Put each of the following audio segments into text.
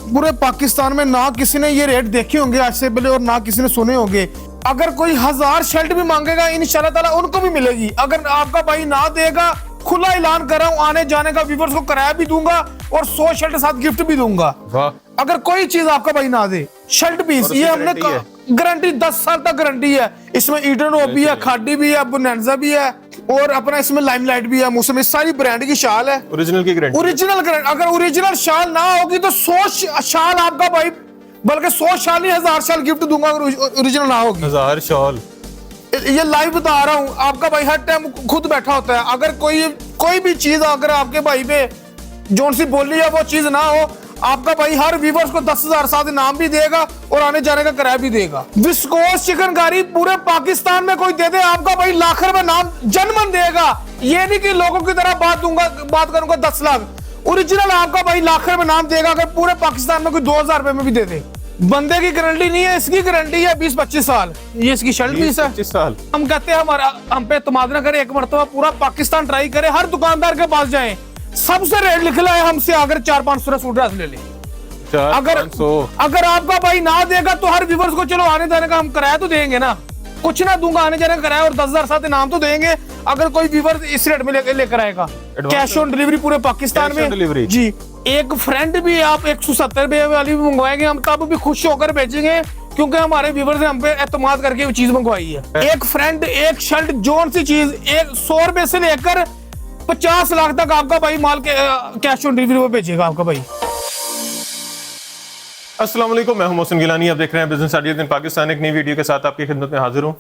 पूरे पाकिस्तान में ना किसी ने ये रेट देखे होंगे आज से पहले और ना किसी ने सुने होंगे। अगर कोई 1000 शर्ट भी मांगेगा इंशाल्लाह ताला उनको भी मिलेगी। अगर आपका भाई ना देगा, खुला ऐलान कर रहा हूँ, आने जाने का व्यूअर्स को किराया भी दूंगा और 100 शर्ट साथ गिफ्ट भी दूंगा। अगर कोई चीज आपका भाई ना दे, शर्ट पीस, ये हमने गारंटी 10 साल तक गारंटी है। इसमें ईडन ओ भी है, खाडी भी है, बोनांजा भी है और अपना इसमें लाइमलाइट भी है। मुझसे सारी ब्रांड की शाल है, ओरिजिनल की गारंटी। Original guarantee. अगर ओरिजिनल शाल ना होगी तो 100 शाल आपका भाई, बल्कि 100 शाल नहीं 1000 शाल गिफ्ट दूंगा अगर ओरिजिनल ना होगी। 1000 शाल, ये लाइव बता रहा हूँ। आपका भाई हर टाइम खुद बैठा होता है। अगर कोई भी चीज अगर आपके भाई पे जोन सी बोली है वो चीज ना हो, आपका भाई हर व्यूअर्स को 10,000 साथ इनाम भी देगा और आने जाने का किराया भी देगा। विस्कोस चिकनकारी पूरे पाकिस्तान में कोई दे दे, आपका भाई लाख रुपए नाम जनमन देगा। ये नहीं कि लोगों की तरह बात करूंगा 10 लाख। ओरिजिनल आपका भाई लाख रुपए नाम देगा। अगर पूरे पाकिस्तान में कोई 2000 रुपए में भी दे दे, बंदे की गारंटी नहीं है, इसकी गारंटी है 20-25 साल। ये इसकी शर्ट पीस है 25 साल। हम कहते हैं हमारा हम पे इत्मीद ना करे, एक मरतबा पूरा पाकिस्तान ट्राई करे, हर दुकानदार के पास जाए, सबसे रेट लिख लाए हमसे, अगर 400-500 सूट ले ले। अगर आपका भाई ना देगा तो हर व्यूअर्स को चलो आने जाने का हम किराया तो देंगे ना, कुछ ना दूंगा, आने जाने का किराया और 10,000 साथ इनाम तो देंगे। अगर कोई व्यूअर इस रेट में लेकर आएगा, कैश ऑन डिलीवरी पूरे पाकिस्तान में जी। एक फ्रेंड भी आप 170 रुपए वाली भी मंगवाएंगे हम, तब भी खुश होकर भेजेंगे, क्योंकि हमारे व्यूअर्स ने हम पे एतमाद करके वो चीज मंगवाई है। एक फ्रेंड एक शर्ट जोन सी चीज 100 रुपए से लेकर 50 लाख तक आपका भाई माल के कैश ऑन डिलीवरी पे भेजेगा आपका भाई। अस्सलाम वालेकुम, मैं हूं मोहसिन गिलानी। आप देख रहे हैं बिजनेस आइडियाज इन पाकिस्तान। एक नई वीडियो के साथ आपकी खिदमत में हाजिर हूं।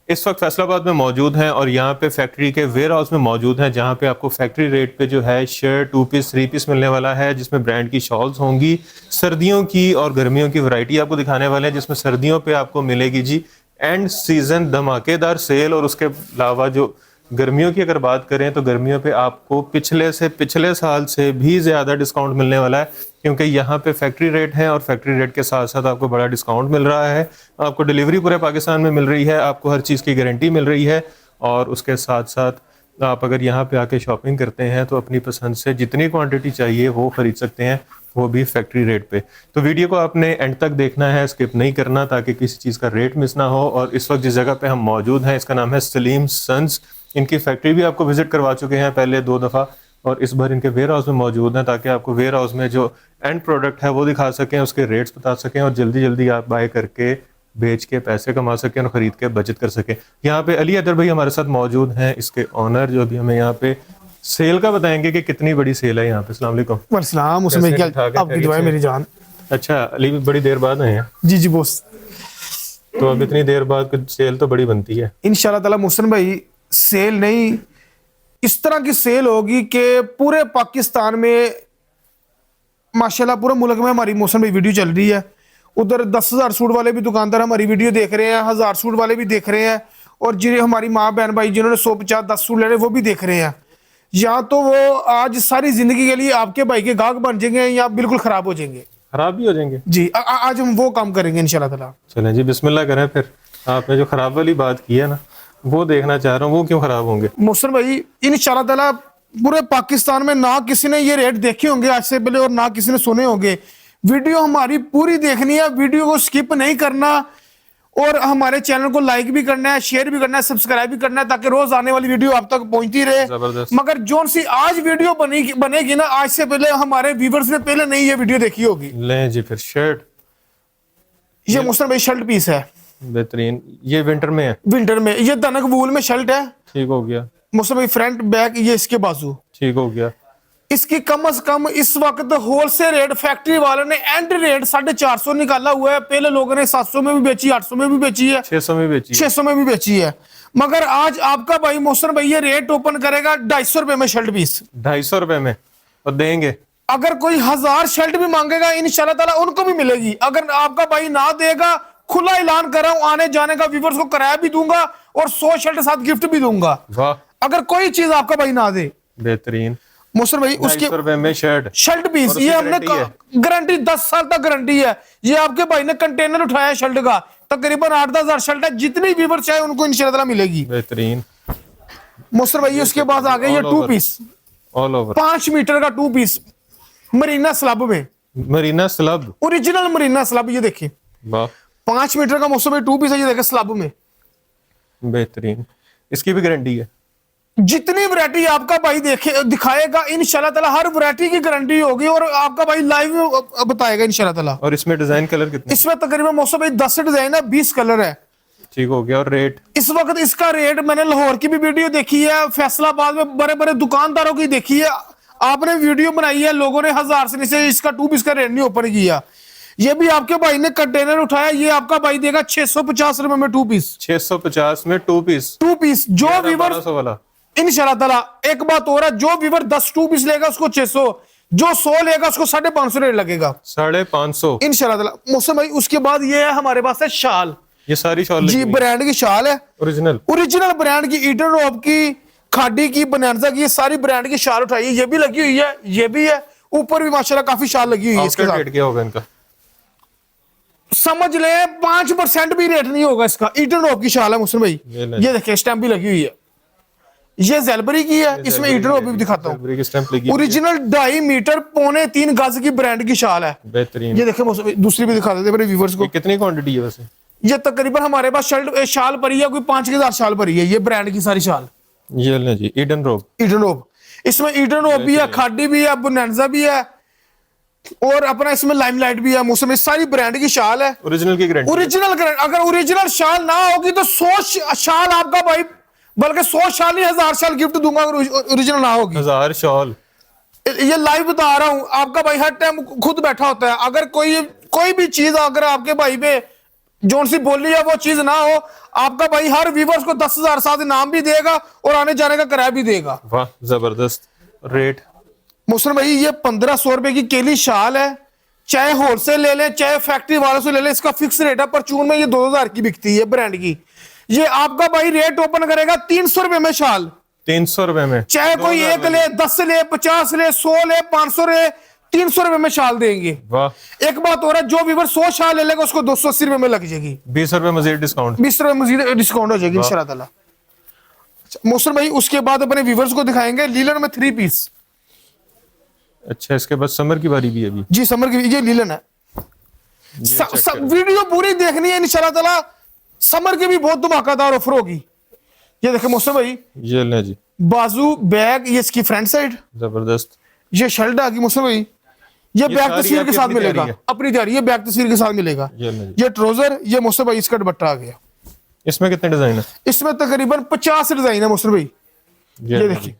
इस वक्त फैसलाबाद में मौजूद हैं और यहाँ पे फैक्ट्री के वेयर हाउस में मौजूद हैं, जहाँ पे आपको फैक्ट्री रेट पे जो है शर्ट 2 पीस 3 पीस मिलने वाला है, जिसमें ब्रांड की शॉल्स होंगी। सर्दियों की और गर्मियों की वैरायटी आपको दिखाने वाले हैं, जिसमें सर्दियों पे आपको मिलेगी जी एंड सीजन धमाकेदार सेल। और उसके अलावा जो गर्मियों की अगर बात करें तो गर्मियों पे आपको पिछले साल से भी ज़्यादा डिस्काउंट मिलने वाला है, क्योंकि यहाँ पे फैक्ट्री रेट है और फैक्ट्री रेट के साथ साथ आपको बड़ा डिस्काउंट मिल रहा है। आपको डिलीवरी पूरे पाकिस्तान में मिल रही है, आपको हर चीज़ की गारंटी मिल रही है। और उसके साथ साथ आप अगर यहाँ पे आके शॉपिंग करते हैं तो अपनी पसंद से जितनी क्वांटिटी चाहिए वो ख़रीद सकते हैं, वो भी फैक्ट्री रेट पे। तो वीडियो को आपने एंड तक देखना है, स्किप नहीं करना, ताकि किसी चीज़ का रेट मिस ना हो। और इस वक्त जिस जगह पे हम मौजूद हैं इसका नाम है सलीम सन्स। इनकी फैक्ट्री भी आपको विजिट करवा चुके हैं पहले 2 दफ़ा, और इस बार इनके वेयर हाउस में मौजूद हैं, ताकि आपको वेयर हाउस में जो एंड प्रोडक्ट है वो दिखा सकें, उसके रेट्स बता सकें और जल्दी जल्दी आप बाय करके बेच के पैसे कमा सकें और ख़रीद के बचत कर सकें। यहाँ पे अली हैदर भाई हमारे साथ मौजूद हैं, इसके ऑनर, जो अभी हमें यहाँ पे सेल का बताएंगे कि कितनी बड़ी सेल है यहाँ पे। अस्सलाम वालेकुम। वालेकुम, उसमें क्या आपकी दुआ है मेरी जान। अच्छा अली, बड़ी देर बाद आए हैं? जी जी बॉस। तो अब इतनी देर बाद सेल तो बड़ी बनती है इंशाल्लाह ताला। मोहसिन भाई सेल नहीं, इस तरह की सेल होगी कि पूरे पाकिस्तान में माशाल्लाह पूरे मुल्क में हमारी मोहसिन भाई वीडियो चल रही है। उधर 10,000 सूट वाले भी दुकानदार हमारी वीडियो देख रहे हैं, 1000 सूट वाले भी देख रहे हैं, और जिन्हें हमारी माँ बहन भाई जिन्होंने 150-10 सूट ले रहे वो भी देख रहे हैं। या तो वो आज सारी जिंदगी के लिए आपके भाई के गाहक बन जाएंगे या बिल्कुल खराब हो जाएंगे। खराब भी हो जाएंगे जी। आज हम वो काम करेंगे इंशाल्लाह ताला। चलें जी, बिस्मिल्लाह करें। फिर आपने जो खराब वाली बात की है ना, वो देखना चाह रहा हूँ, वो क्यों खराब होंगे? मोहसिन भाई इंशाल्लाह ताला पूरे पाकिस्तान में ना किसी ने ये रेट देखे होंगे आज से पहले और ना किसी ने सुने होंगे। वीडियो हमारी पूरी देखनी है, वीडियो को स्किप नहीं करना, और हमारे चैनल को लाइक भी करना है, शेयर भी करना है, सब्सक्राइब भी करना है, ताकि रोज आने वाली वीडियो आप तक पहुंचती रहे। मगर जोन सी आज वीडियो बनेगी ना, आज से पहले हमारे व्यूअर्स ने पहले नहीं ये वीडियो देखी होगी। ले जी, फिर शर्ट, ये मोहसिन भाई शर्ट पीस है बेहतरीन। ये विंटर में है? विंटर में। ये दनक वूल में शर्ट है। ठीक हो गया मोहसिन भाई। फ्रंट बैक ये इसके बाजू। ठीक हो गया। इसकी कम से कम इस वक्त होलसेल रेट फैक्ट्री वाले ने एंड रेट 450 निकाला हुआ है। पहले लोगों ने 700 में भी बेची, 800 में भी बेची है, 600 में बेची, 600 में भी बेची है। मगर आज आपका भाई मोहसिन भाई ये रेट ओपन करेगा 250 रुपए में शर्ट पीस। 250 रुपए में और देंगे। अगर कोई 1000 शर्ट भी मांगेगा इंशाल्लाह ताला उनको भी मिलेगी। अगर आपका भाई ना देगा, खुला ऐलान कर रहा हूँ, आने जाने का व्यूअर्स को किराया भी दूंगा और 100 शर्ट साथ गिफ्ट भी दूंगा। अगर कोई चीज आपका भाई ना दे, बेहतरीन मोहसिन भाई। उसके 250 रुपए में शर्ट पीस, ये हमने गारंटी 10 साल तक गारंटी है। ये आपके भाई ने कंटेनर उठाया है शर्ट का, तकरीबन 8-10 हजार शर्ट है, जितनी व्यूअर चाहे उनको इंशाल्लाह ताला मिलेगी। बेहतरीन मोहसिन भाई। उसके बाद आ गए ये 2 पीस ऑल ओवर, 5 मीटर का 2 पीस मरीना स्लब में। Marina slub, original Marina slub, ये देखिए वाह 5 मीटर का मौसम 2 पीस है, ये देखे स्लब में बेहतरीन। इसकी भी गारंटी है? जितनी वैरायटी आपका भाई देखे दिखाएगा इंशाल्लाह ताला हर वैरायटी की गारंटी होगी और आपका भाई लाइव में बताएगा इंशाल्लाह ताला। और इसमें डिजाइन कलर कितने? इसमें तकरीबन मौसम भाई 10 डिजाइन है, 20 कलर है। ठीक हो गया। और रेट? इस वक्त इसका रेट मैंने लाहौर की भी वीडियो देखी है, फैसलाबाद में बड़े बड़े दुकानदारों की देखी है, आपने वीडियो बनाई है, लोगों ने 1000 से नीचे इसका 2 पीस का रेट नहीं ओपन किया। ये भी आपके भाई ने कंटेनर उठाया, ये आपका भाई देगा 650 रुपए में 2 पीस। 650 में 2 पीस? 2 पीस जो वीवर 1200 वाला इंशाल्लाह ताला। एक बात और है, जो वीवर 10 2 पीस लेगा उसको 600, जो 100 लेगा उसको 550 रेट लगेगा, 550 इंशाल्लाह ताला। मौसम भाई उसके बाद ये है हमारे पास है शाल। ये सारी शॉल जी ब्रांड की शाल है, ओरिजिनल ब्रांड की, ईटन रॉब की, खाडी की, बनांजा की, ये सारी ब्रांड की शाल उठाई है। ये भी लगी हुई है, ये भी है, ऊपर भी माशाल्लाह काफी शाल लगी हुई है। इसके साथ रेट क्या होगा इनका? समझ ले 5% भी रेट नहीं होगा इसका। ईटन रॉब की शाल है मुस्लिम भाई, ये देखिए स्टैंप भी लगी हुई है, ये जेलबरी की है, इसमें ईटन रॉब भी दिखाता हूँ। ओरिजिनल 2.5 मीटर 2.25 गज की ब्रांड की शाल है, बेहतरीन। ये देखिए मुस्लिम, दूसरी भी दिखा देते मेरे व्यूअर्स को। कितनी क्वांटिटी है वैसे? ये तकरीबन हमारे पास शाल पड़ी है कोई 5000 शाल पड़ी है, ये ब्रांड की सारी शाल। ये ले जी ईडन रोब, इसमें ईडन रोब भी है, खाडी भी है, बोनांजा भी है और अपना इसमें लाइमलाइट भी है। मौसम में सारी ब्रांड की शाल है, ओरिजिनल की गारंटी। अगर ओरिजिनल शाल ना होगी तो 100 शाल आपका भाई, बल्कि 100 शाल नहीं 1000 शाल गिफ्ट दूंगा अगर ओरिजिनल ना होगी। 1000 शाल, ये लाइव बता रहा हूं, आपका भाई हर टाइम खुद बैठा होता है। अगर कोई भी चीज अगर आपके भाई पे जोन सी बोली है वो चीज ना हो, आपका भाई हर व्यूवर्स को 10,000 साथ इनाम भी देगा और आने जाने का किराया भी देगा। वाह जबरदस्त। रेट? मुस्लिम भाई ये 1500 रुपए की केली शाल है, चाहे होलसेल ले लें चाहे फैक्ट्री वालों से ले लें, इसका फिक्स रेट है। परचून में ये 2000 की बिकती है ब्रांड की। ये आपका भाई रेट ओपन करेगा 300 रुपए में शाल, 300 रुपए में, चाहे कोई 1 ले, 10 ले, 50 ले, 100 ले, 500 ले, 300 रुपए में शाल देंगे। वाह। एक बात और है, जो व्यूवर 100 शाल ले लेगा उसको 280 रुपए में लग जाएगी, 20 रुपए मजीद डिस्काउंट, 20 रुपए मजीद डिस्काउंट हो जाएगी इंशाल्लाह ताला। मोहसिन भाई उसके बाद अपने व्यूवर्स को दिखाएंगे लीलन में 3 पीस। अच्छा इसके बाद समर की बारी भी है अभी? जी समर की, ये लीलन है। वीडियो पूरी देखनी है इंशाल्लाह ताला, समर की भी बहुत धमाकेदार ऑफर होगी। ये देखे मोहसिन भाई, ये ले जी बाजू बैग, ये इसकी फ्रंट साइड जबरदस्त। ये शर्ट आ गई मोहसिन भाई, ये बैग तस्वीर के साथ मिलेगा, अपनी तैयारी, ये बैग तस्वीर के साथ मिलेगा। ये ट्राउजर, ये मोहसिन भाई इसका दुपट्टा आ गया। इसमें कितने डिजाइन है? इसमें तकरीबन 50 डिजाइन है मोहसिन भाई। ये देखिए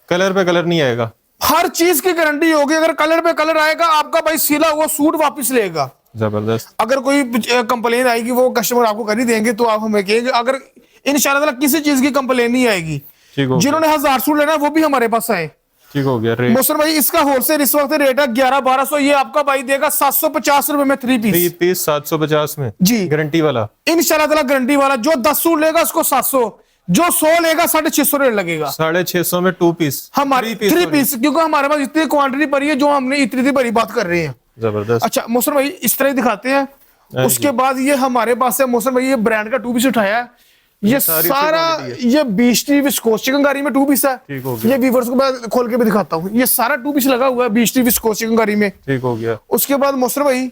कलर पे कलर नहीं आएगा, हर चीज की गारंटी होगी। अगर कलर पे कलर आएगा आपका भाई सिला हुआ सूट वापस लेगा। जबरदस्त। अगर कोई कंप्लेन आएगी वो कस्टमर आपको कर ही देंगे, तो आप हमें कहेंगे। अगर इंशाल्लाह ताला किसी चीज की कंप्लेन नहीं आएगी, जिन्होंने 1000 सूट लेना वो भी हमारे पास आए। ठीक हो गया। मोहसिन भाई इसका होलसेल इस वक्त रेट है 1100-1200, ये आपका भाई देगा 750 रुपए में 3 पीस 750 में जी, गारंटी वाला इंशाल्लाह ताला गारंटी वाला। जो 10 सूट लेगा उसको 700, जो 100 लेगा 650 रेट लगेगा। 650 में 2 पीस, हमारी 3 पीस, क्योंकि हमारे पास इतनी क्वांटिटी पड़ी है, जो हमने इतनी बड़ी बात कर रहे हैं। जबरदस्त। अच्छा मोहसिन भाई इस तरह दिखाते हैं। उसके बाद ये हमारे पास है मोहसिन भाई, ये ब्रांड का 2 पीस उठाया है। ये सारा ये 20 विस्कोस चिकनकारी में 2 पीस है। ये व्यूअर्स को मैं खोल के भी दिखाता हूँ, ये सारा 2 पीस लगा हुआ है 20 विस्कोस चिकनकारी में। ठीक हो गया। उसके बाद मोहसिन भाई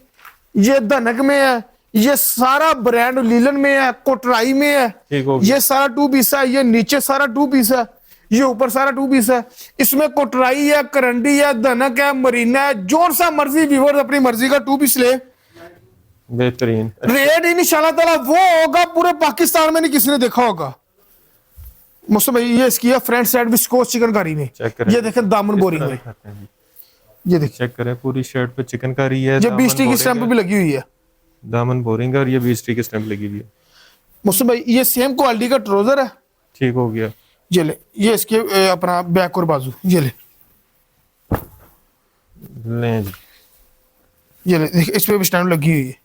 ये धनक में है, ये सारा ब्रांड लीलन में है, कोटराई में है, ये सारा 2 पीस है। ये नीचे सारा 2 पीस है, ये ऊपर सारा 2 पीस है। इसमें कोटराई है, करंडी है, धनक है, मरीना है, जो सा मर्जी व्यूअर्स अपनी मर्जी का 2 पीस ले। बेहतरीन रेट इंशाल्लाह ताला वो होगा पूरे पाकिस्तान में नहीं किसी ने देखा होगा। मुझसे भाई ये इसकी है फ्रंट साइड विस्कोस चिकनकारी में, ये देखें दामन बोरिंग में, ये देखिए चेक करें पूरी शर्ट पे चिकनकारी है। ये 20 की स्टैंप भी लगी हुई है, दामन बोरिंग और ये 20 की स्टैंप लगी हुई है। मुझसे भाई ये सेम क्वालिटी का ट्राउजर है। ठीक हो गया। ये ले, ये इसके अपना बैक और बाजू, ये ले जी, ये ले इस पे भी स्टैंप लगी हुई है।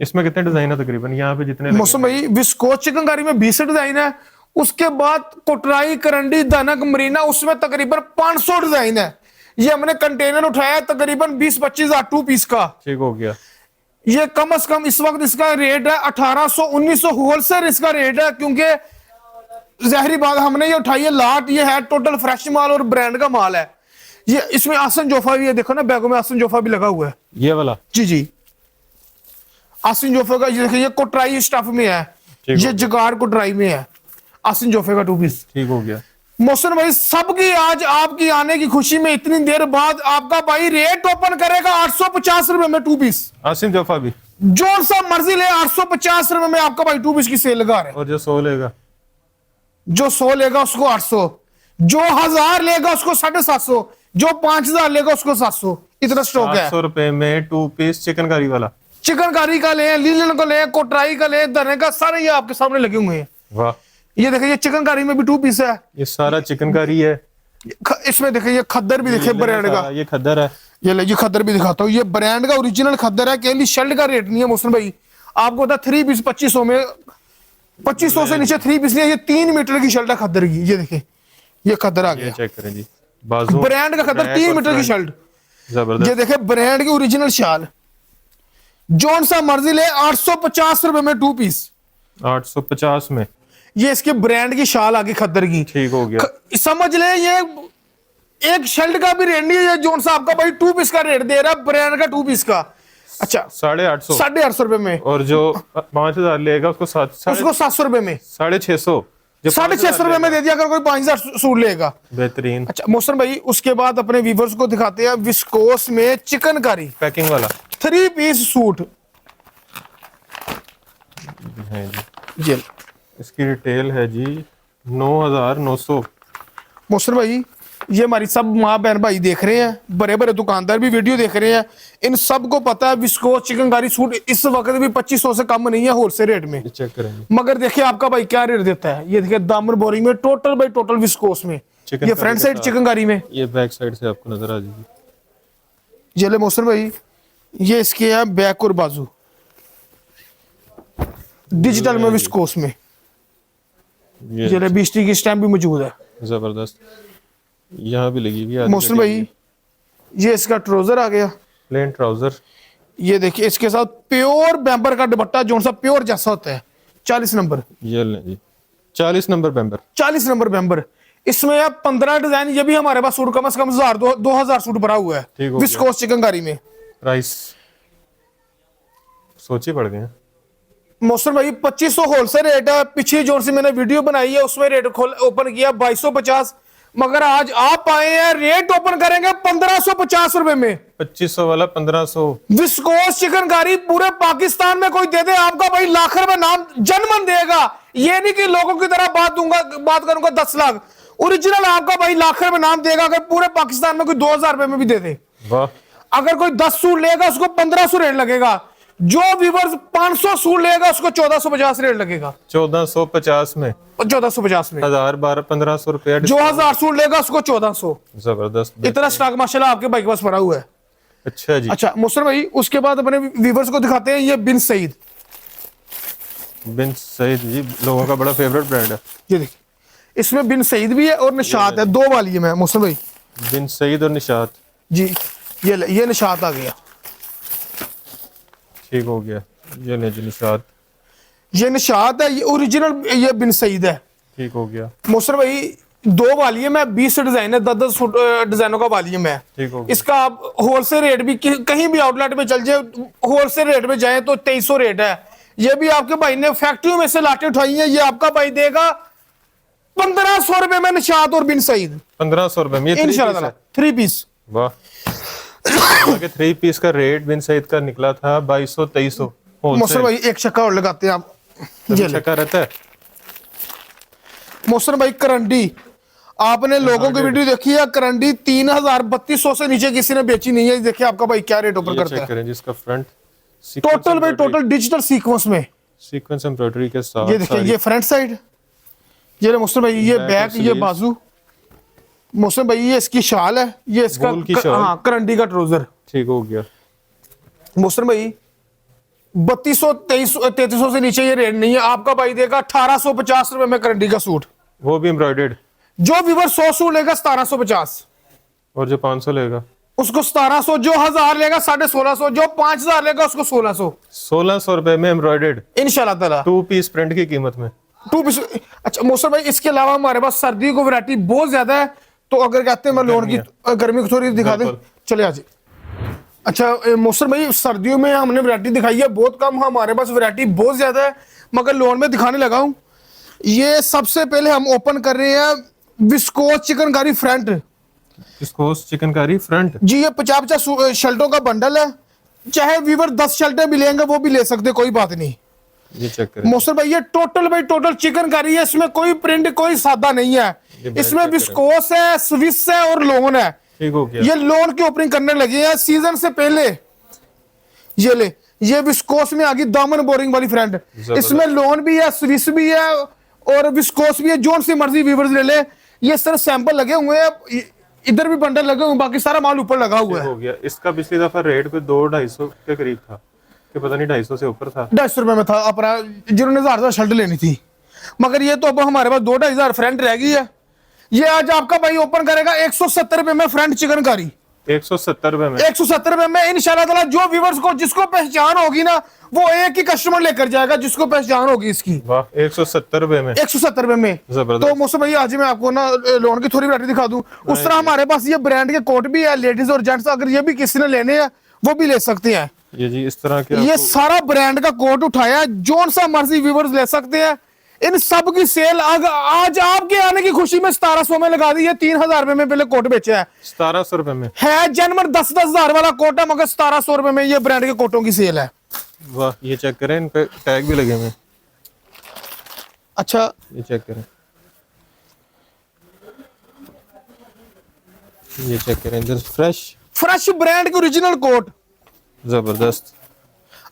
इसमें कितने डिजाइन है तकरीबन यहाँ पे जितने? मौसम भाई विस्कोस चिकनकारी में 20 डिजाइन है। उसके बाद कोटराई, करंडी, धनक, मरीना, उसमें तकरीबन 500 डिजाइन है। ये हमने कंटेनर उठाया तकरीबन 20-25 हजार 2 पीस का। ठीक हो गया। ये कम से कम इस वक्त इसका रेट है 1800-1900 होलसेल इसका रेट है, क्योंकि जहरी बात हमने ये उठाई है लाट, ये है टोटल फ्रेश माल और ब्रांड का माल है। ये इसमें आसन जोफा भी है, देखो ना बैगों में आसन जोफा भी लगा हुआ है। ये वाला जी जी, आसन जोफा का ये देखिए, ये कोटराई स्टफ में है, ये जगार कोटराई में है, आसन जोफे का 2 पीस। ठीक हो गया। मोहसिन भाई सबकी आज आपकी आने की खुशी में इतनी देर बाद आपका भाई रेट ओपन करेगा 850 रुपए में 2 पीस। आसिम जोफा भी जो सा मर्जी ले 850 रुपए में आपका भाई 2 पीस की सेल लगा रहे हैं। और जो 100 लेगा, जो 100 लेगा उसको 800, जो 1000 लेगा उसको 750, जो 5000 लेगा उसको 700। इतना स्टॉक है। 800 रुपए में 2 पीस चिकन कारी वाला, चिकनकारी का ले, लीलन का ले, कोटराई का ले, धने का, सारे ये आपके सामने लगे हुए हैं। वाह, ये देखिए ये चिकनकारी में भी 2 पीस है। ये सारा चिकन कारी है। इसमें देखिए ये खद्दर भी देखिए ब्रांड का, ये खद्दर है। ये खद्दर भी दिखाता हूँ, ये ब्रांड का ओरिजिनल खद्दर है। केवल शर्ट का रेट नहीं है मोहसिन भाई, आपको बता 3 पीस 2500 में, 2500 से नीचे 3 पीस नहीं है। ये 3 मीटर की शर्ट है खद्दर की। ये देखिए ये खद्दर आ ये गया, चेक करें जी, बाजू ब्रांड का खद्दर 3 मीटर की शर्ट। जबरदस्त। ये देखिए ब्रांड की ओरिजिनल शाल, जौन सा मर्जी ले 850 रुपए में 2 पीस। 850 में ये इसके ब्रांड की शाल आ गई खद्दर की। ठीक हो गया। समझ ले ये एक शर्ट का भी रेट नहीं है, ये जौन सा आपका भाई 2 पीस का रेट दे रहा है, ब्रांड का 2 पीस का। अच्छा 850, 850 रुपए में। और जो 5000 लेगा उसको 700 रुपए में, 650, 650 रुपए में दे दिया अगर कोई 5000 सूट लेगा। बेहतरीन। अच्छा मोहसिन भाई उसके बाद अपने व्यूअर्स को दिखाते हैं विस्कोस में चिकनकारी पैकिंग वाला 3 पीस सूट है जी। ये इसकी रिटेल है जी 9900। मोहसिन भाई ये हमारी सब माँ बहन भाई देख रहे हैं, बड़े बड़े दुकानदार भी वीडियो देख रहे हैं, इन सबको पता है विस्कोस चिकनकारी सूट इस वक्त भी 2500 से कम नहीं है होलसेल रेट में। चेक करेंगे। मगर देखिए आपका भाई क्या रेट देता है। ये देखिए दामन बोरिंग में टोटल बाई टोटल विस्कोस में, ये फ्रंट साइड चिकनकारी में, ये बैक साइड से आपको नजर आ जाएगी। ये ले मोहसिन भाई ये इसके है बैक और बाजू डिजिटल में विस्कोस में। ये ले 20 की स्टैम्प भी मौजूद है। जबरदस्त। यहाँ भी लगी हुई है मोहसिन भाई ये इसका ट्राउजर आ गया, प्लेन ट्राउजर। ये देखिए इसके साथ प्योर बैम्बर का दुपट्टा जो सा प्योर जैसा होता है, 40 नंबर। ये ले जी 40 नंबर बैम्बर, 40 नंबर बैम्बर। इसमें अब 15 डिजाइन, ये भी हमारे पास सूट कम से कम 2000 सूट भरा हुआ है विस्कोस चिकनकारी में। प्राइस सोचे पड़ गए हैं मोहसिन भाई 2500 होलसेल रेट है। पिछली जोर से मैंने वीडियो बनाई है उसमें रेट ओपन किया 2250, मगर आज आप आए हैं रेट ओपन करेंगे 1550 रुपए में। 2500 वाला 1500। विस्कोस चिकनकारी पूरे पाकिस्तान में कोई दे दे आपका भाई लाख रुपए नाम जनमन देगा। ये नहीं कि लोगों की तरह बात करूंगा 10 लाख, ओरिजिनल आपका भाई लाख रुपए नाम देगा। अगर पूरे पाकिस्तान में कोई 2000 रुपए में भी दे दे, वाह। अगर कोई 10 सूट लेगा उसको 1500 रेट लगेगा, जो व्यूअर्स 500 सूट लेगा उसको 1450 रेट लगेगा। 1450 में, 1450 में 1000 12 1500 रुपया। जो 1000 सूट लेगा उसको 1400। जबरदस्त। इतना स्टॉक माशाल्लाह आपके भाई के पास भरा हुआ है। अच्छा जी। अच्छा मोहसिन भाई उसके बाद अपने व्यूअर्स को दिखाते हैं ये बिन सईद। बिन सईद जी लोगों का बड़ा फेवरेट ब्रांड है। ये देखिए इसमें बिन सईद भी है और निशात है, 2 वाली है मैं मोहसिन भाई। बिन सईद और निशात जी ये निशात आ गया। ठीक हो गया। ये ले जी निशात, ये निशात है, ये ओरिजिनल ये बिन सईद है। ठीक हो गया। मोहसिन भाई 2 वाली है मैं, 20 डिजाइन है, 10 डिजाइनों का वाली है मैं। ठीक हो गया। इसका आप होलसेल रेट भी कहीं भी आउटलेट में चल जाए, होलसेल रेट में जाए तो 2300 रेट है। ये भी आपके भाई ने फैक्ट्री में से लाटे उठाई है, ये आपका भाई देगा 1500 रुपए में निशात और बिन सईद। 1500 रुपए में इंशाल्लाह 3 पीस। वाह। 3 पीस का रेट बिन सईद का निकला था 2200-2300। मोहसिन भाई एक चक्का और लगाते हैं आप। ये चक्का रहता है मोहसिन भाई करंडी, आपने लोगों की वीडियो देखी है, करंडी 3200 से नीचे किसी ने बेची नहीं है। देखिए आपका भाई क्या रेट ऊपर करता है। करें जिसका फ्रंट टोटल भाई टोटल डिजिटल सीक्वेंस में, सीक्वेंस एम्ब्रॉयडरी के साथ। ये देखिए ये फ्रंट साइड, ये ले मोहसिन भाई ये बैक, ये बाजू। मोहसिन भाई ये इसकी शाल है, ये इसका हाँ करंडी का ट्राउजर। ठीक हो गया। मोहसिन भाई 3200-3300 से नीचे ये रेट नहीं है। आपका भाई देगा 1850 रुपए में करंडी का सूट, वो भी एम्ब्रॉयडर्ड। जो व्यूअर 100 सूट लेगा 1750, और जो 500 लेगा उसको 1700, जो 1000 लेगा 1650, जो 5000 लेगा उसको 1600। 1600 रुपए में एम्ब्रॉयडर्ड इंशाल्लाह ताला 2 पीस प्रिंट की कीमत में। 2 पीस। अच्छा मोहसिन भाई इसके अलावा हमारे पास सर्दी को वैरायटी बहुत ज्यादा है, तो अगर कहते हैं मैं लोन की गर्मी को थोड़ी दिखा दे, बिल्कुल। चले आज। अच्छा मौसम भाई, सर्दियों में हमने वैरायटी दिखाई है बहुत कम, हमारे पास वैरायटी बहुत ज्यादा है, मगर लोन में दिखाने लगा हूँ। ये सबसे पहले हम ओपन कर रहे हैं viscose chikankari front. Viscose chikankari front जी, ये 50-50 शर्टों का बंडल है, चाहे व्यूवर 10 शर्टें भी लेंगे वो भी ले सकते, कोई बात नहीं। ये चेक करें मौसम भाई ये टोटल भाई टोटल चिकनकारी है, इसमें कोई प्रिंट कोई सादा नहीं है, इसमें विस्कोस है, स्विस है और लोन है। ठीक हो गया। ये लोन की ओपनिंग करने लगे हैं सीजन से पहले। ये ले, ये विस्कोस में आ गई दामन बोरिंग वाली फ्रंट, इसमें लोन भी है, स्विस भी है और विस्कोस भी है, जोन सी मर्जी व्यूवर्स ले ले। ये सर सैंपल लगे हुए हैं, इधर भी बंडल लगे हुए, बाकी सारा माल ऊपर लगा हुआ है। हो गया। इसका पिछली दफा रेट कोई 200-250 के करीब था, कि पता नहीं 250 से ऊपर था। 250 रुपए में था अपना, जिन्होंने 1000 शर्ट लेनी थी, मगर ये तो अब हमारे पास 2-2.5 फ्रंट रह गई है। ये आज आपका भाई ओपन करेगा 170 रुपए में फ्रंट चिकनकारी, 170 रुपए में, 170 रुपए में इंशाल्लाह ताला। जो व्यूवर्स को जिसको पहचान होगी ना, वो एक ही कस्टमर लेकर जाएगा जिसको पहचान होगी इसकी। वाह, 170 रुपए में, 170 रुपए में। जबरदस्त। तो मौसम भाई आज मैं आपको ना लोन की थोड़ी वैरायटी दिखा दूं। उस तरह हमारे पास ये ब्रांड के कोट भी है, लेडीज और जेंट्स, अगर ये भी किसी ने लेने हैं वो भी ले सकते हैं। ये जी इस तरह के ये सारा ब्रांड का कोट उठाया है, जोन सा मर्जी व्यूवर्स ले सकते हैं। इन सब की सेल आज आपके आने की खुशी में 1700 में लगा दी है। 3000 रुपए में पहले कोट बेचा है, 1700 रुपए में है जनवर 10-10 हजार वाला कोट है, मगर 1700 रुपए में ये ब्रांड के कोटों की सेल है। वाह, ये चेक करें, इन पे टैग भी लगे हुए हैं। अच्छा ये चेक करें, ये चेक करें, इधर फ्रेश ब्रांड के ओरिजिनल कोट, जबरदस्त।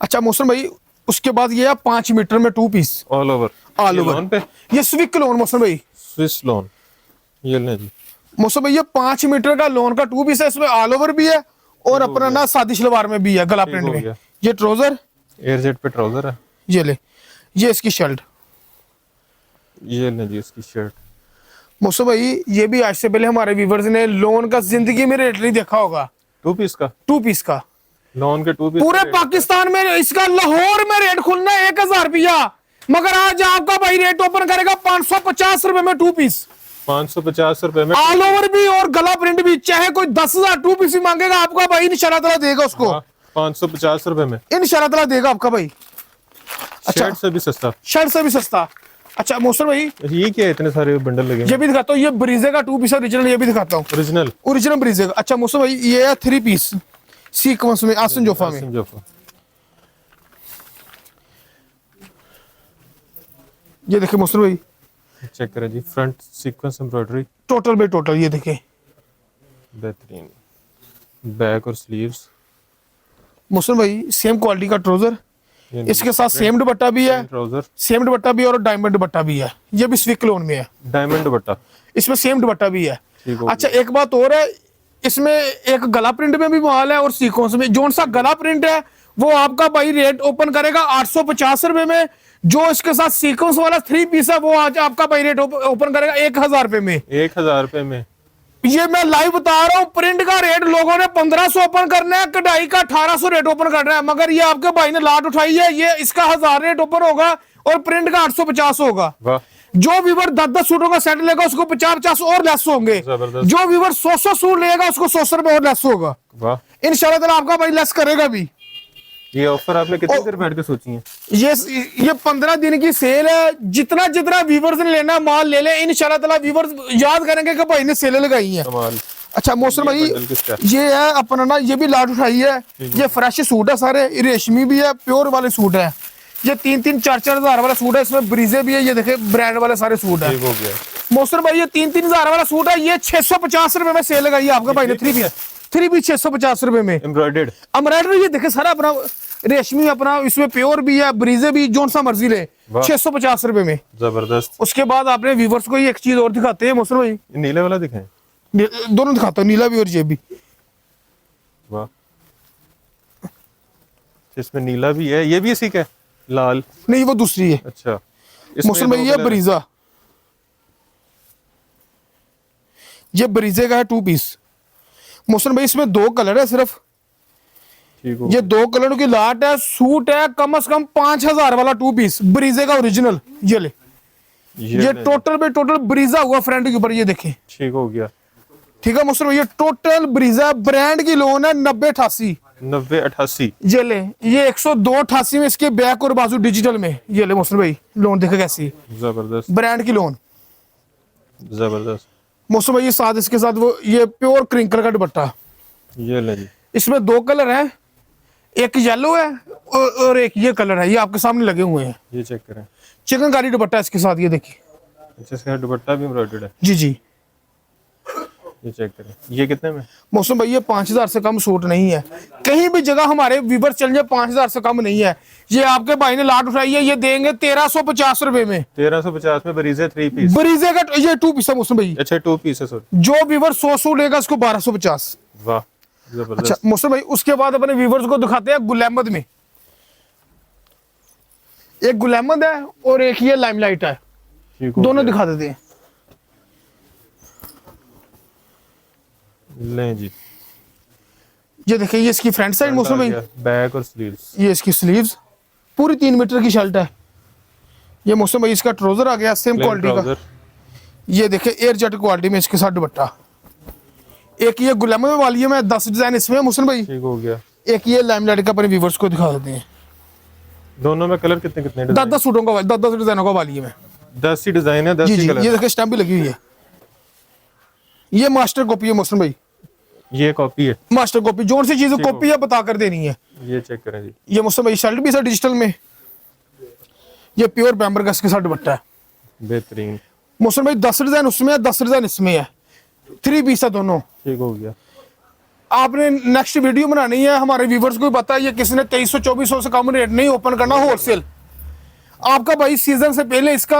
अच्छा मौसम भाई, उसके बाद ये है 5 मीटर में 2 पीस ऑल ओवर लोन पे, ये स्विक लोन मौसम भाई, स्विस लोन। ये ले जी मौसम भाई, ये 5 मीटर का लोन का 2 पीस है, इसमें ऑल ओवर भी है और अपना ना सादी शलवार में भी है, गला प्रिंट हो में। गया। ये ट्राउजर, एयरजेट पे ट्राउजर है। ये ले, ये इसकी शर्ट। ये ले जी इसकी शर्ट। मौसम भाई, ये भी आज से पहले हमारे व्यूवर्स ने लोन का जिंदगी में रेट नहीं देखा होगा, 2 पीस का, 2 पीस का लोन के 2 पीस पूरे पाकिस्तान में इसका लाहौर में रेट खुलना है 1000 रुपया, मगर आज आपका भाई रेट ओपन करेगा 550 रुपए में 2 पीस, 550 रुपए में, ऑल ओवर भी और गला प्रिंट भी। चाहे कोई 10,000 2 पीस भी मांगेगा, आपका भाई इंशाल्लाह ताला देगा उसको। 550 रुपए में इंशाल्लाह ताला देगा आपका भाई। शर्ट से भी सस्ता, शर्ट से भी सस्ता। अच्छा मौसम भाई, ये क्या इतने सारे बंडल लगे? ये भी दिखाता हूँ, ये ब्रीजे का 2 पीस ओरिजिनल, ये भी दिखाता हूँ, ओरिजिनल ब्रीजे का। अच्छा मौसम भाई, ये है 3 पीस सीक्वेंस में, आसन जोफा में। ये देखिए मौसम भाई, चेक करें जी, front sequence embroidery total by total, ये देखें बेहतरीन, बैक और स्लीव्स। मौसम भाई, सेम क्वालिटी का ट्राउजर, इसके साथ सेम दुपट्टा भी है, ट्राउजर सेम दुपट्टा भी और डायमंड दुपट्टा भी है। ये भी स्विक लोन में है, डायमंड दुपट्टा, इसमें सेम दुपट्टा भी है। ठीक हो अच्छा एक बात और है, इसमें एक गला प्रिंट में भी माल है और सीक्वेंस में। जोन सा गला प्रिंट है वो आपका भाई रेट ओपन करेगा 850 रुपए में, जो इसके साथ सीक्वेंस वाला 3 पीस है वो आज आपका भाई रेट ओपन करेगा 1000 रुपए में। 1000 रुपए में, ये मैं लाइव बता रहा हूँ, प्रिंट का रेट लोगों ने 1500 ओपन करना है, कढ़ाई का 1800 रेट ओपन करना है, मगर ये आपके भाई ने लाट उठाई है, ये इसका 1000 रेट ओपन होगा और प्रिंट का 850 होगा। वाह, जो व्यूवर 10-10 सूटों का सेट लेगा उसको 50-50 और लेस होंगे, जो व्यूवर 100-100 सूट लेगा उसको 100 रुपए और लेस होगा। वाह, इंशाल्लाह ताला आपका भाई लेस करेगा भी। ये ऑफर आपने कितनी देर बैठ के सोची है? ये 15 दिन की सेल है, जितना जितना व्यूवर्स ने लेना माल ले ले, इंशाल्लाह ताला व्यूवर्स याद करेंगे कि भाई ने सेल लगाई है। अच्छा मौसम भाई, ये है अपना ना, ये भी लाट उठाई है, ये फ्रेश सूट है सारे, रेशमी भी है, प्योर वाले सूट है, ये 3-3, 4-4 हजार वाला सूट है, इसमें ब्रीजे भी है, ये देखे ब्रांड वाले सारे सूट है। मौसम भाई, ये 3-3 हजार वाला सूट है, ये 650 रुपए में सेल लगाई है आपका भाई ने। 3 पीस 650 रुपए में एम्ब्रॉयडरी, ये देखे सारा अपना रेशमी, अपना इसमें प्योर भी है, ब्रीजे भी, जोन सा मर्जी ले, 650 रुपए में, जबरदस्त। उसके बाद आपने व्यूवर्स को एक चीज और दिखाते हैं मौसम भाई, नीले वाला दिखाएं, दोनों दिखाता हूँ, नीला भी और ये भी। वाह, इसमें नीला भी है, ये भी इसी का लाल नहीं, वो दूसरी है। अच्छा मौसम भाई, ये ब्रीजा, ये ब्रीजे का है 2 पीस। मौसम भाई, इसमें 2 कलर है सिर्फ, ये 2 कलर की लाट है, सूट है, कम से कम 5000 वाला 2 पीस ब्रीजे का ओरिजिनल। ये ले, ये टोटल पे टोटल ब्रीजा हुआ फ्रंट के ऊपर, ये देखें, ठीक हो गया। ठीक है मुस्लिम भाई, ये टोटल ब्रीजा ब्रांड की लोन है 9088। 9088 ये ले, ये 10288 में इसके बैक और बाजू डिजिटल में। ये ले मुस्लिम भाई, लोन देखो कैसी, जबरदस्त ब्रांड की लोन। जबरदस्त। मुस्लिम भाई साथ इसके साथ वो ये प्योर क्रिंकल का दुपट्टा। ये ले जी, इसमें 2 कलर हैं, एक येलो है और एक ये कलर है, ये आपके सामने लगे हुए हैं। ये चेक करें। चिकनकारी दुपट्टा इसके साथ, ये देखिए। अच्छा, इसका दुपट्टा भी एम्ब्रॉयडर्ड है। जी जी। ये चेक करें, ये कितने में? मौसम भाई ये 5000 से कम सूट नहीं है, कहीं भी जगह हमारे व्यूवर चल जाए 5000 से कम नहीं है। ये आपके भाई ने लाट उठाई है, ये देंगे 1350 रुपए में। 1350 में बरीजे 3 पीस। बरीजे का ये 2 पीस है मौसम भाई। अच्छा 2 पीस है सर। जो व्यूवर 100 सूट लेगा उसको 1250। वाह अच्छा जबरदस्त। मौसम भाई उसके बाद अपने व्यूवर्स को दिखाते हैं गुल अहमद में। एक गुल अहमद है और एक ये लाइमलाइट है, ठीक हो दोनों गया। दिखा देते हैं। लें जी, ये देखिए, ये इसकी फ्रंट साइड मौसम भाई, बैक और स्लीव्स। ये इसकी स्लीव्स पूरी 3 मीटर की शर्ट है। ये मौसम भाई इसका ट्राउजर आ गया सेम क्वालिटी का। ये देखिए एयर जेट क्वालिटी में इसके साथ दुपट्टा। एक ये गुलाम में वाली है, मैं 10 डिजाइन इसमें मुस्लिम भाई। ठीक हो गया। एक ये लाइमलाइट का अपने व्यूवर्स को दिखा देते हैं। दोनों में कलर कितने कितने? 10 सूटों का 10 डिजाइनों का वाली है में। 10 ही डिजाइन है, 10 जी ही जी, कलर। ये देखिए स्टैम्प भी लगी हुई है। ये मास्टर कॉपी है मुस्लिम भाई, ये कॉपी है। मास्टर कॉपी, जो सी चीज कॉपी है बता कर देनी है। ये चेक करें जी, ये मुस्लिम भाई शर्ट भी है डिजिटल में। ये प्योर बैम्बर का इसके साथ दुपट्टा है। बेहतरीन। मुस्लिम भाई 10 डिजाइन उसमें है, 10 डिजाइन इसमें है, 3 पीस है दोनों। ठीक हो गया। आपने नेक्स्ट वीडियो बनानी है, हमारे व्यूवर्स को भी पता है, ये किसी ने 2300-2400 से कम रेट नहीं ओपन करना होलसेल। आपका भाई सीजन से पहले इसका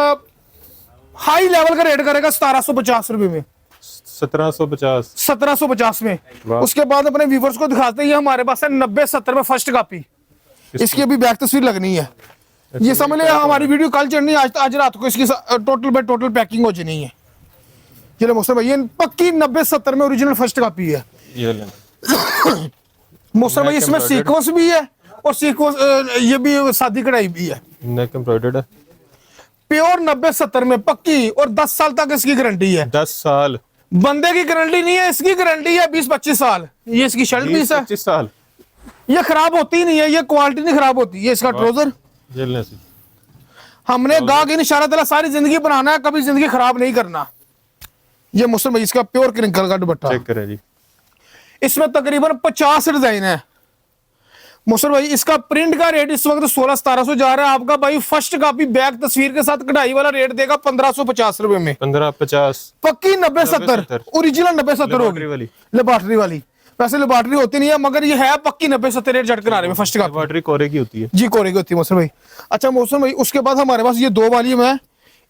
हाई लेवल का रेट करेगा 1750 रुपए में, 1750। 1750 में। वाह। उसके बाद अपने व्यूवर्स को दिखाते हैं, हमारे पास है 90-70 में फर्स्ट कॉपी। इसकी अभी बैक तस्वीर लगनी है। ये समझ ले हमारी वीडियो कल चढ़नी है, आज रात को इसकी टोटल बाय टोटल पैकिंग हो जानी है। चलो मौसम भाई, ये पक्की 90-70 में ओरिजिनल फर्स्ट कॉपी है। ये लें। मौसम भाई इसमें सीक्वेंस भी है और सीक्वेंस ये भी सादी कढ़ाई भी है। नेक एम्ब्रॉयडर्ड है। प्योर 90-70 में पक्की, और 10 साल तक इसकी गारंटी है। 10 साल। बंदे की गारंटी नहीं है, इसकी गारंटी है 20-25 साल। ये इसकी शर्ट पीस है, 25 साल। ये खराब होती ही नहीं है, ये क्वालिटी नहीं खराब होती। ये इसका ट्राउजर, ये लें सी। हमने गाह की इशारा तला सारी जिंदगी बनाना है, कभी जिंदगी खराब नहीं करना। ये मुस्लिम भाई इसका प्योर क्रिंकल का दुपट्टा। चेक करें जी, इसमें तकरीबन 50 डिजाइन है। मुस्लिम भाई इसका प्रिंट का रेट इस वक्त 1600-1700 जा रहा है। आपका भाई फर्स्ट कॉपी बैग तस्वीर के साथ कढ़ाई वाला रेट देगा 1550 रुपए में। 1550। पक्की 90-70 ओरिजिनल 90-70 लेबॉर्टरी होगी, वाली। लेबॉर्टरी वाली। वैसे लेबॉर्टरी होती नहीं है, मगर ये है पक्की 90-70 रेट झटकन आ रहे में फर्स्ट कॉपी। लेबॉर्टरी कोरे की होती है जी, कोरे की होती है मौसम भाई। अच्छा मौसम भाई उसके बाद हमारे पास ये 2 वाली है।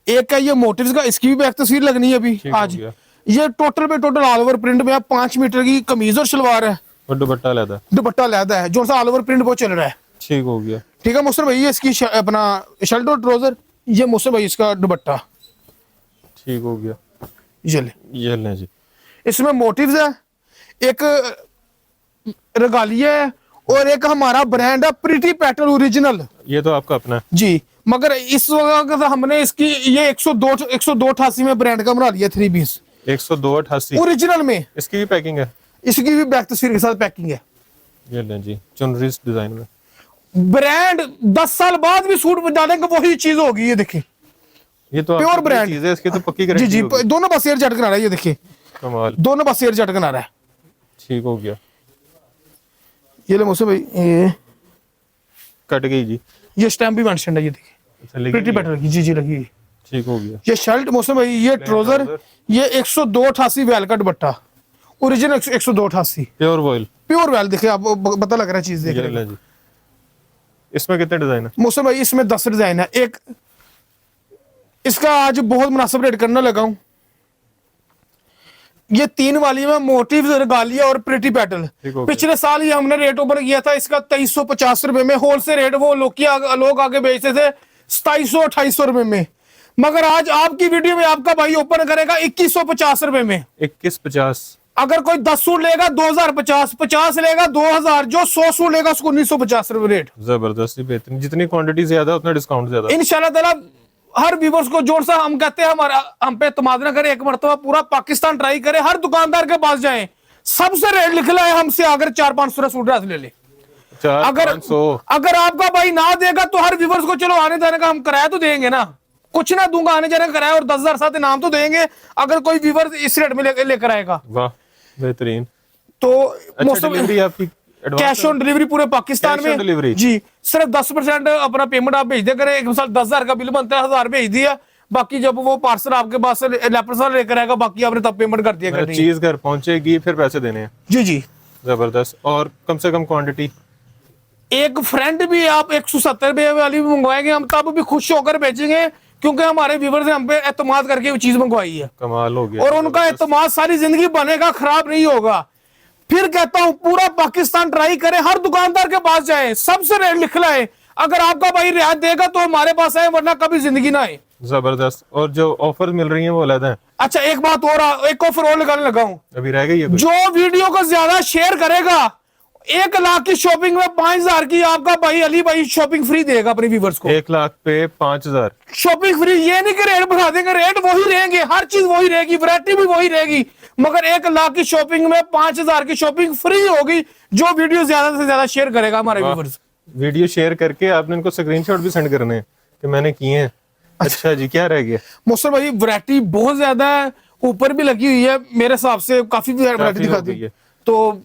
एक है ये मोटिव्स का, इसकी भी बैग तस्वीर लगनी है अभी ठीक हो आज। गया। ये टोटल पे टोटल ऑल ओवर प्रिंट में 5 मीटर की कमीज और शलवार है, और दुपट्टा लेदा। दुपट्टा लहदा है, जो सा ऑल ओवर प्रिंट वो चल रहा है। ठीक हो गया। ठीक है मौसम भाई, ये इसकी अपना शर्ट और ट्राउजर। ये मौसम भाई इसका दुपट्टा। ठीक हो गया। ये लें जी। इसमें मोटिव्स है, एक रेगालिया है और एक हमारा ब्रांड है प्रीटी पैटर्न ओरिजिनल। ये तो आपका अपना है जी, मगर इस वक्त हमने इसकी ये 102-88 में ब्रांड का बना लिया 3 पीस 102-88 ओरिजिनल में। इसकी भी पैकिंग है। इसकी भी बैक तस्वीर के साथ पैकिंग है। ये लें जी, चुनरीस डिजाइन में। ब्रांड 10 साल बाद भी सूट डालेंगे वही चीज होगी। ये देखिए ये तो प्योर ब्रांड चीज है, इसकी तो पक्की जी गारंटी जी, होगी। दोनों बस एयर झटकन आ रहा है। ये देखिए कमाल। दोनों बस एयर झटकन आ रहा है। ठीक हो गया। ये ले मौसम भाई, ये कट गई जी। ये स्टैम्प भी मेंशन है। ये देखिए अच्छा, लगी प्रीटी हुई है। पैटर्न की। जी जी लगी हुई। ठीक हो गया। ये शर्ट मौसम भाई, ये ट्राउजर, ये 102-88 वैल का दुपट्टा original 102-88 pure voile. Pure voile. देखिए आप पता लग रहा है चीज देख ये रहे लें जी। इसमें कितने डिजाइन है? मौसम भाई इसमें 10 डिजाइन है। एक इसका आज बहुत मुनासिब रेट करने लगा हूं। ये 3 वाली में मोटिव्स, रेगालिया और प्रीटी पैटर्न। ठीक हो गया। पिछले साल ये हमने रेट ओपन किया था इसका 2350 रुपए में होलसेल रेट। वो लोग आगे बेचते थे 2700-2800 रुपए में, मगर आज आपकी वीडियो में आपका भाई ओपन करेगा 2150 रुपए में। 2150। अगर कोई 10 सूट लेगा 2050, 50 लेगा 2000, जो 100 सूट लेगा उसको 1950 रुपए रेट। जबरदस्त, बेहतरीन। जितनी क्वांटिटी ज्यादा उतना डिस्काउंट ज्यादा। इंशाल्लाह ताला हर व्यूवर्स को जोर सा हम कहते हैं हमारा हम पे एतमाद ना करे, एक मरतबा पूरा पाकिस्तान ट्राई करे, हर दुकानदार के पास जाए, सबसे रेट लिख लाए, हमसे अगर 400-500 सूट ड्रेस ले ले। अगर आपका भाई ना देगा तो हर व्यूवर्स को चलो आने जाने का हम किराया तो देंगे ना, कुछ ना दूंगा आने जाने का किराया, और 10,000 साथ इनाम तो देंगे अगर कोई व्यूवर इस रेट में लेकर आएगा। वाह बेहतरीन। तो डिलीवरी आपकी कैश ऑन डिलीवरी पूरे पाकिस्तान में डिलीवरी जी, सिर्फ 10% अपना पेमेंट आप भेज दे करें। एक मिसाल 10,000 का बिल बनता है, 1,000 भेज दिया, बाकी जब वो पार्सल आपके पास से लेपर लेकर आएगा बाकी आपने तब पेमेंट कर दिया करनी है। चीज घर पहुंचेगी फिर पैसे देने हैं। जी जी जबरदस्त। और कम से कम क्वांटिटी? एक फ्रेंड भी आप 170 रुपए वाली भी मंगवाएंगे हम तब भी खुश होकर बेचेंगे, क्योंकि हमारे व्यूवर ने हम पे एतमाद करके वो चीज मंगवाई है। कमाल हो गया। और उनका एतमाद सारी जिंदगी बनेगा, खराब नहीं होगा। फिर कहता हूं पूरा पाकिस्तान ट्राई करे, हर दुकानदार के पास जाए, सबसे रेट लिख लाए, अगर आपका भाई रियायत देगा तो हमारे पास आए, वरना कभी जिंदगी ना आए। जबरदस्त। और जो ऑफर मिल रही है वो अलग है। अच्छा एक बात और, एक ऑफर और लगाने लगा हूं, अभी रह गई है कोई? जो वीडियो को ज्यादा शेयर करेगा 1 लाख की शॉपिंग में 5,000 की आपका भाई अली भाई शॉपिंग फ्री देगा अपने व्यूवर्स को। 1 लाख पे 5,000 शॉपिंग फ्री। ये नहीं कि रेट बढ़ा देंगे, रेट वही रहेंगे, हर चीज वही रहेगी, वैरायटी भी वही रहेगी, मगर 1 लाख की शॉपिंग में 5,000 की शॉपिंग फ्री होगी जो वीडियो ज्यादा से ज्यादा शेयर करेगा हमारे व्यूवर्स। वीडियो शेयर करके आपने इनको स्क्रीनशॉट भी सेंड करने हैं कि मैंने किए हैं। अच्छा जी, क्या रह गया? मोहसिन भाई वैरायटी बहुत ज्यादा है, ऊपर भी लगी हुई है, मेरे हिसाब से काफी वैरायटी दिखाती है। तो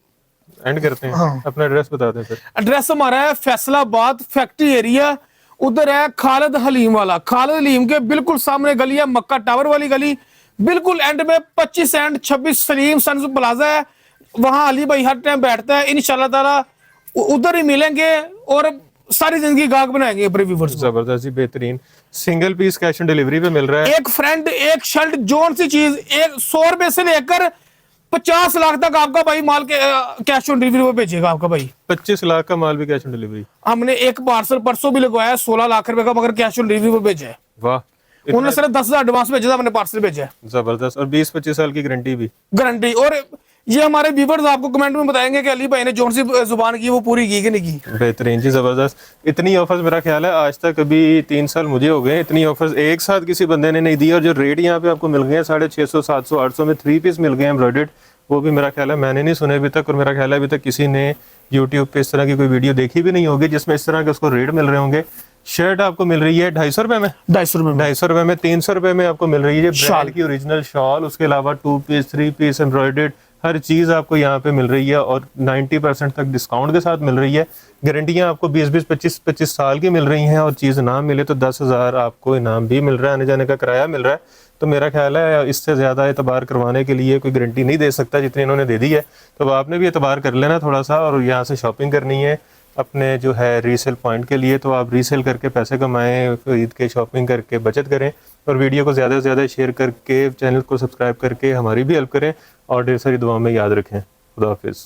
एंड करते हैं। हाँ। अपना एड्रेस बता दें फिर। एड्रेस हमारा है फैसलाबाद फैक्ट्री एरिया, उधर है खालिद हलीम वाला, खालिद हलीम के बिल्कुल सामने गली है, मक्का टावर वाली गली, बिल्कुल एंड में 25 एंड 26 सलीम सन्स प्लाजा है, वहां अली भाई हर टाइम बैठता है। इंशाल्लाह ताला उधर ही मिलेंगे और सारी जिंदगी गाहक बनाएंगे अपने व्यूअर्स को। जबरदस्त जी, बेहतरीन। Single piece cash on delivery पे मिल रहा है। एक फ्रेंड एक शर्ट जोन सी चीज 100 रुपए से लेकर 50 लाख तक आपका भाई माल के कैश ऑन डिलीवरी पे भेजेगा आपका भाई। 25 लाख का माल भी कैश ऑन डिलीवरी। हमने एक पार्सल परसों भी लगवाया 16 लाख रुपए का, मगर कैश ऑन डिलीवरी पे भेजा है। वाह। उन्होंने सिर्फ 10,000 एडवांस भेजा था, हमने पार्सल भेजा है। जबरदस्त। और 20-25 साल की गारंटी भी। गारंटी। और ये हमारे व्यूअर्स आपको कमेंट में बताएंगे कि अली भाई ने जोन सी जुबान की वो पूरी की कि नहीं की। बेहतरीन जी, जबरदस्त। इतनी ऑफर्स मेरा ख्याल है आज तक अभी 3 साल मुझे हो गए, इतनी ऑफर्स एक साथ किसी बंदे ने नहीं दी। और जो रेट यहाँ पे आपको मिल गए 650, 700, 800 में 3 पीस मिल गए एम्ब्रॉयडर्ड, वो भी मेरा ख्याल है मैंने नहीं सुने अभी तक। और मेरा ख्याल है अभी तक किसी ने यूट्यूब पे इस तरह की कोई वीडियो देखी भी नहीं होगी जिसमें इस तरह के उसको रेट मिल रहे होंगे। शर्ट आपको मिल रही है 250 रुपए में, 250 रुपए में, 300 रुपए में आपको मिल रही है ब्रांड की ओरिजिनल शॉल। उसके अलावा 2 पीस 3 पीस एम्ब्रॉयडर्ड हर चीज़ आपको यहाँ पे मिल रही है और 90% तक डिस्काउंट के साथ मिल रही है। गारंटियाँ आपको 20-20, 25-25 साल की मिल रही हैं। और चीज़ ना मिले तो 10,000 आपको इनाम भी मिल रहा है, आने जाने का किराया मिल रहा है। तो मेरा ख्याल है इससे ज़्यादा एतबार करवाने के लिए कोई गारंटी नहीं दे सकता जितनी इन्होंने दे दी है। तो आपने भी एतबार कर लेना थोड़ा सा, और यहाँ से शॉपिंग करनी है अपने जो है रीसेल पॉइंट के लिए, तो आप रीसेल करके पैसे कमाएं, ईद के शॉपिंग करके बचत करें, और वीडियो को ज़्यादा से ज़्यादा शेयर करके चैनल को सब्सक्राइब करके हमारी भी हेल्प करें, और ढेर सारी दुआ में याद रखें। खुदा हाफिज़।